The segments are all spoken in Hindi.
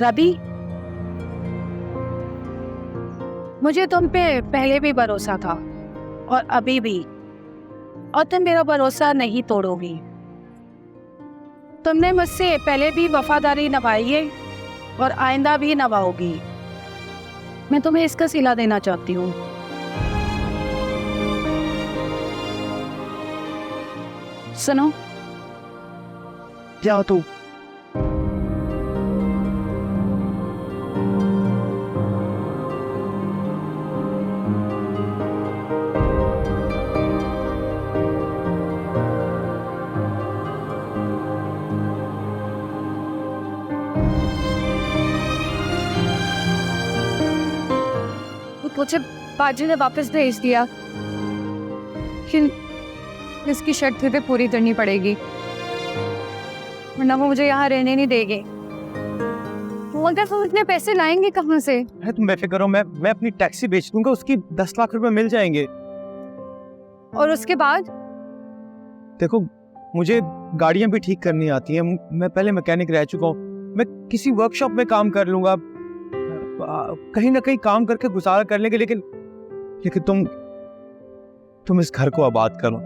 रवि, मुझे तुम पे पहले भी भरोसा था और अभी भी, और तुम मेरा भरोसा नहीं तोड़ोगी। तुमने मुझसे पहले भी वफादारी निभाई है और आइंदा भी निभाओगी। मैं तुम्हें इसका सिला देना चाहती हूँ। सुनो। क्या तू? मुझे बाजी ने वापस भेज दिया, लेकिन इसकी शर्त भी पूरी करनी पड़ेगी, वरना वो मुझे यहाँ रहने नहीं देंगे। मगर वो इतने पैसे लाएंगे कहाँ से? तुम बेफिक्र हो, मैं अपनी टैक्सी बेच दूंगा, उसकी 10 लाख रुपए मिल जाएंगे। और उसके बाद? देखो, मुझे गाड़ियां भी ठीक करनी आती हैं, मैं पहले मैकेनिक रह चुका हूँ, मैं किसी वर्कशॉप में काम कर लूंगा, कहीं ना कहीं काम करके गुजारा कर लेंगे। लेकिन तुम इस घर को आबाद करो।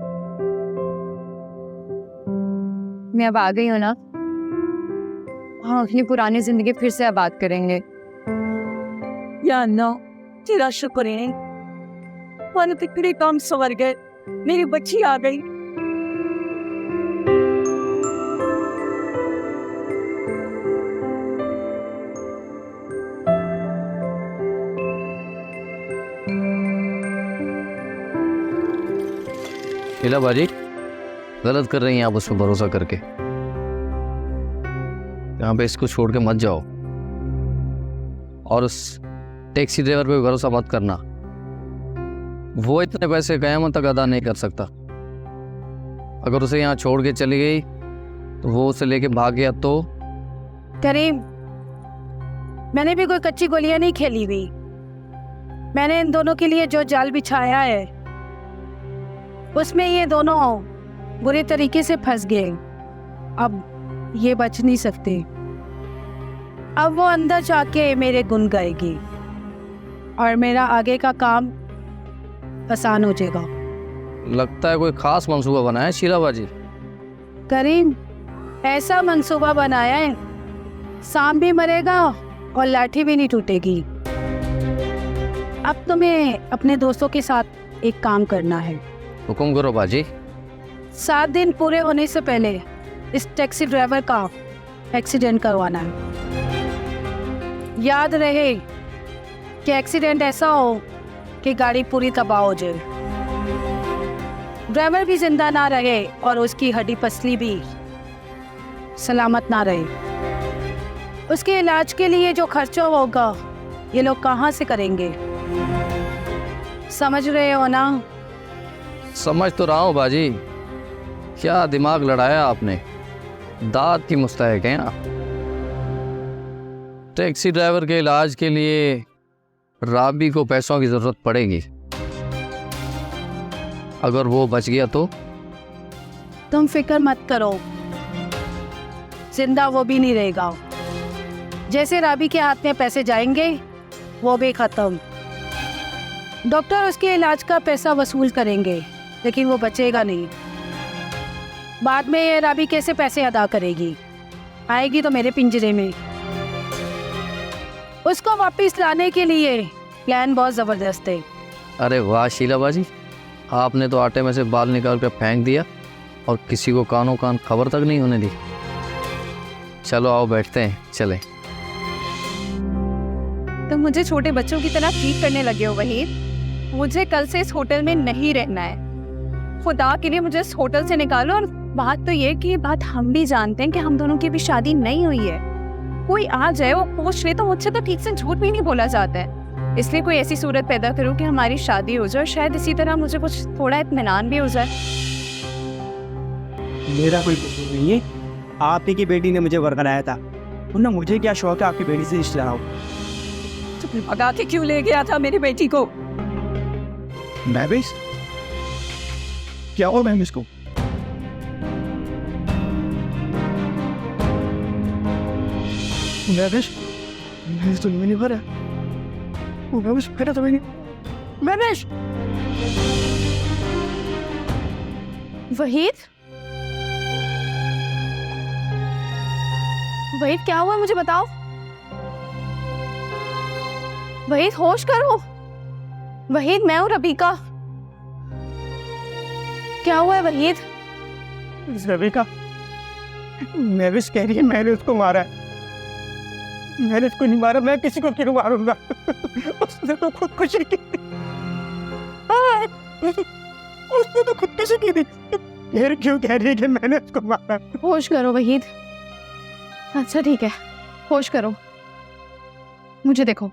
मैं अब आ गई हूँ ना, हाँ, अपनी पुरानी जिंदगी फिर से आबाद करेंगे। या अल्लाह, तेरा शुक्र है, मन तिकड़े काम संवर गए, मेरी बच्ची आ गई। शीला बाजी, गलत कर रही हैं आप उस पर भरोसा करके। यहाँ पे इसको छोड़ के मत जाओ, और उस टैक्सी ड्राइवर पे भरोसा मत करना, वो इतने पैसे कयामत तक अदा नहीं कर सकता। अगर उसे यहाँ छोड़ के चली गई तो वो उसे लेके भाग गया तो? करीम, मैंने भी कोई कच्ची गोलियां नहीं खेली हुई। मैंने इन दोनों के लिए जो जाल बिछाया है उसमें ये दोनों बुरे तरीके से फंस गए। अब ये बच नहीं सकते। अब वो अंदर जाके मेरे गुन गाएगी और मेरा आगे का काम आसान हो जाएगा। लगता है कोई खास मंसूबा बनाया है शीला बाजी। करीम, ऐसा मंसूबा बनाया है, सांप भी मरेगा और लाठी भी नहीं टूटेगी। अब तुम्हें अपने दोस्तों के साथ एक काम करना है। हुक्म करो बाजी। 7 दिन पूरे होने से पहले इस टैक्सी ड्राइवर का एक्सीडेंट करवाना है। याद रहे कि एक्सीडेंट ऐसा हो कि गाड़ी पूरी तबाह हो जाए, ड्राइवर भी जिंदा ना रहे और उसकी हड्डी पसली भी सलामत ना रहे। उसके इलाज के लिए जो खर्चा होगा ये लोग कहाँ से करेंगे? समझ रहे हो ना? समझ तो रहा हूँ बाजी। क्या दिमाग लड़ाया आपने, दांत की मुस्तहक हैं आप। टैक्सी ड्राइवर के इलाज के लिए राबी को पैसों की जरूरत पड़ेगी। अगर वो बच गया तो? तुम फिक्र मत करो, जिंदा वो भी नहीं रहेगा। जैसे राबी के हाथ में पैसे जाएंगे वो भी खत्म। डॉक्टर उसके इलाज का पैसा वसूल करेंगे लेकिन वो बचेगा नहीं। बाद में ये राबी कैसे पैसे अदा करेगी? आएगी तो मेरे पिंजरे में। उसको वापस लाने के लिए प्लान बहुत जबरदस्त है। अरे वाह शीला बाजी, आपने तो आटे में से बाल निकाल कर फेंक दिया और किसी को कानों कान खबर तक नहीं होने दी। चलो आओ बैठते हैं, चलें। तुम मुझे छोटे बच्चों की तरह ट्रीट करने लगे हो वहीद। मुझे कल से इस होटल में नहीं रहना है। खुदा के लिए मुझे इस होटल से निकालो। और बात तो ये कि ये बात हम भी जानते हैं कि हम दोनों की भी शादी नहीं हुई है। कोई आ जाए वो पूछ ले तो मुझसे तो ठीक से झूठ भी नहीं बोला जाता है। इसलिए कोई ऐसी सूरत पैदा करो कि हमारी शादी हो जाए, शायद इसी तरह मुझे कुछ थोड़ा इत्मीनान भी हो जाए। मेरा कोई कसूर नहीं है, आप ही की बेटी ने मुझे वरगलाया था, वरना मुझे क्या शौक है आपकी बेटी से रिश्ता हो। तुमने भगा के क्यों ले गया था मेरी बेटी को? महविश, क्या हुआ महविश को? महविश, मैंने तो नहीं भरा। महविश भरा तो मैंने। महविश! वहीद, वहीद क्या हुआ मुझे बताओ। वहीद होश करो। वहीद मैं हूँ रबीका। क्या हुआ है वहीद? रबीका, महविश कह रही है मैंने उसको मारा है। मैंने उसको नहीं मारा, मैं किसी को क्यों मारूंगा? उसने तो खुदकुशी की थी। हाँ, उसने तो खुदकुशी की थी। फिर क्यों कह रही है कि मैंने उसको मारा? होश करो वहीद। अच्छा ठीक है, होश करो। मुझे देखो,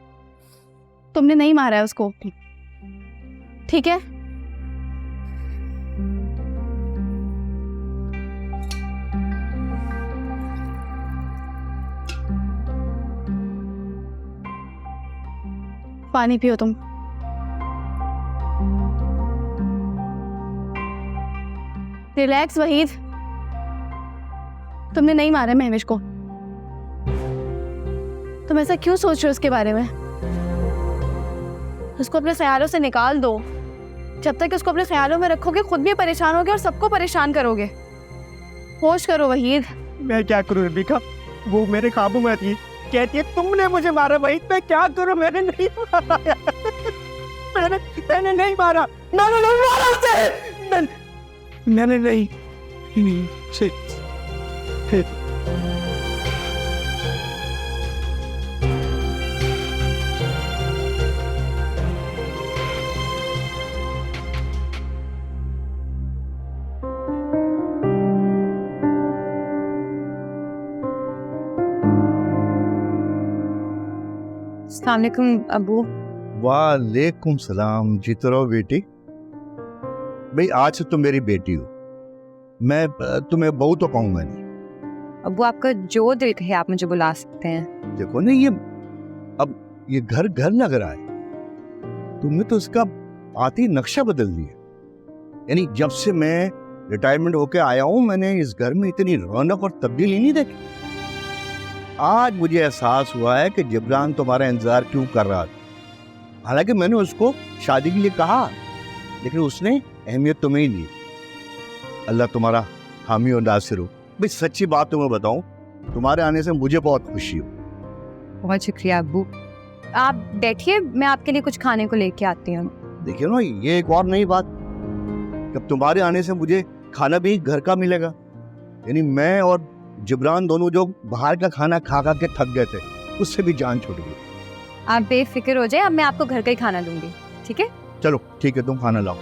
तुमने नहीं मारा है उसको, ठीक है? पानी पियो तुम। रिलैक्स वहीद, तुमने नहीं मारा महविश को। तुम ऐसा क्यों सोच रहे हो उसके बारे में? उसको अपने ख्यालों से निकाल दो। जब तक उसको अपने ख्यालों में रखोगे खुद भी परेशान होगे और सबको परेशान करोगे। होश करो वहीद। मैं क्या करूं रबीका, वो मेरे काबू में थी। कहती है तुमने मुझे मारा। वहीद मैं क्या करूं? मैंने नहीं मारा यार। मैंने नहीं मारा। मैंने नहीं मारा उसे। मैंने नहीं अस्सलाम वालेकुम अबू। वालेकुम सलाम। जीते रहो बेटी। भाई आज से तुम मेरी बेटी हो। मैं तुम्हें बहू तो कहूँगा नहीं। अबू आपका जो दिल कहे आप मुझे बुला सकते हैं। देखो ना, ये घर लग रहा है। तुमने तो इसका आती नक्शा बदल दिया। यानी जब से मैं रिटायरमेंट होके आया हूँ, मैंने इस घर में इतनी रौनक और तब्दीली नहीं देखी। आज मुझे एहसास हुआ है कि जिब्रान तुम्हारा इंतजार क्यों कर रहा था। हालांकि मैंने उसको शादी के लिए कहा, लेकिन उसने अहमियत तुम्हें ही दी। अल्लाह तुम्हारा हामी और नासिर हो। भाई सच्ची बात तुम्हें बताऊं, तुम्हारे आने से मुझे बहुत खुशी हो। बहुत शुक्रिया अबू। आप बैठिए, मैं आपके लिए कुछ खाने को लेके आती हूँ। देखिए ना, ये एक और नई बात, जब तुम्हारे आने से मुझे खाना भी घर का मिलेगा। यानी मैं और जिब्रान दोनों जो बाहर का खाना खा के थक गए थे, उससे भी जान छूट गई। आप बेफिक्र हो जाए, अब मैं आपको घर का ही खाना दूंगी, ठीक है? चलो ठीक है, तुम खाना लाओ।